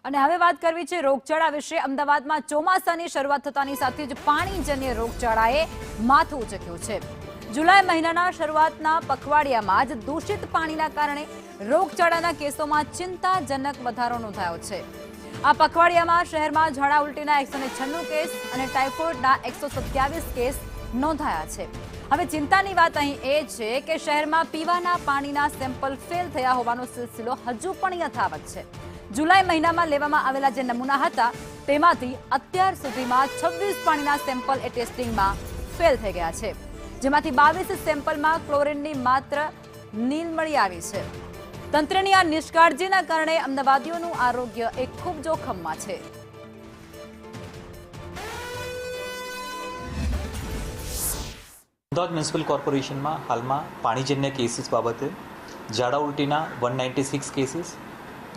અને હવે વાત કરવી છે રોગચાળા વિશે। અમદાવાદમાં ચોમાસાની શરૂઆત થતાની સાથે જ પાણીજન્ય રોગચાળાએ માથું ઉચક્યું છે। જુલાઈ મહિનાના શરૂઆતના પખવાડિયામાં જ દૂષિત પાણીના કારણે રોગચાળાના કેસોમાં ચિંતાજનક વધારો નોંધાયો છે। આ પખવાડિયામાં શહેરમાં ઝાડા ઉલટીના 196 કેસ અને ટાઇફોઇડના 127 કેસ નોંધાયા છે। હવે ચિંતાની વાત અહીં એ છે કે શહેરમાં પીવાના પાણીના સેમ્પલ ફેલ થયા હોવાનો સિલસિલો હજુ પણ યથાવત છે। જુલાઈ મહિનામાં લેવામાં આવેલા જે નમૂના હતા તેમાંથી અત્યાર સુધીમાં 26 પાણીના સેમ્પલ એ ટેસ્ટિંગમાં ફેલ થઈ ગયા છે, જેમાંથી 22 સેમ્પલમાં ક્લોરીનની માત્ર નીલ મળી આવી છે। તંત્રની આ નિષ્કાળજીના કારણે અમદાવાદીઓનું આરોગ્ય એક ખૂબ જોખમમાં છે। અમદાવાદ મ્યુનિસિપલ કોર્પોરેશનમાં હાલમાં પાણીજન્ય કેસીસ બાબતે ઝાડા ઉલટીના 196 કેસીસ,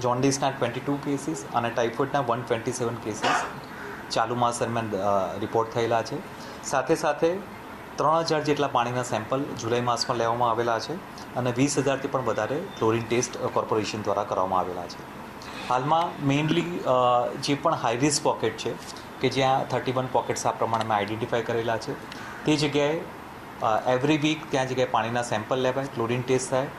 જોન્ડિસના 22 કેસીસ અને ટાઇફોઇડના 127 કેસીસ ચાલુ માસ દરમિયાન રિપોર્ટ થયેલા છે। સાથે સાથે 3000 જેટલા પાણીના સેમ્પલ જુલાઈ માસમાં લેવામાં આવેલા છે અને 20,000થી પણ વધારે ક્લોરીન ટેસ્ટ કોર્પોરેશન દ્વારા કરવામાં આવેલા છે। હાલમાં મેઇનલી જે પણ હાઈ રિસ્ક પોકેટ છે કે જ્યાં 31 પોકેટ્સ આ પ્રમાણે અમે આઈડેન્ટિફાઈ કરેલા છે, તે જગ્યાએ એવરી વીક ત્યાં જગ્યાએ પાણીના સેમ્પલ લેવાય, ક્લોરીન ટેસ્ટ થાય।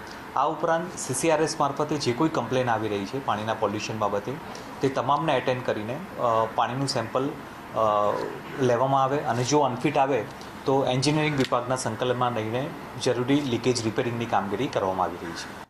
આ ઉપરાંત CCRS મારફતે જે કોઈ કમ્પ્લેન આવી રહી છે પાણીના પોલ્યુશન બાબતે તે તમામને એટેન્ડ કરીને પાણીનું સેમ્પલ લેવામાં આવે અને જો અનફિટ આવે તો એન્જિનિયરિંગ વિભાગના સંકલનમાં રહીને જરૂરી લીકેજ રિપેરિંગની કામગીરી કરવામાં આવી રહી છે।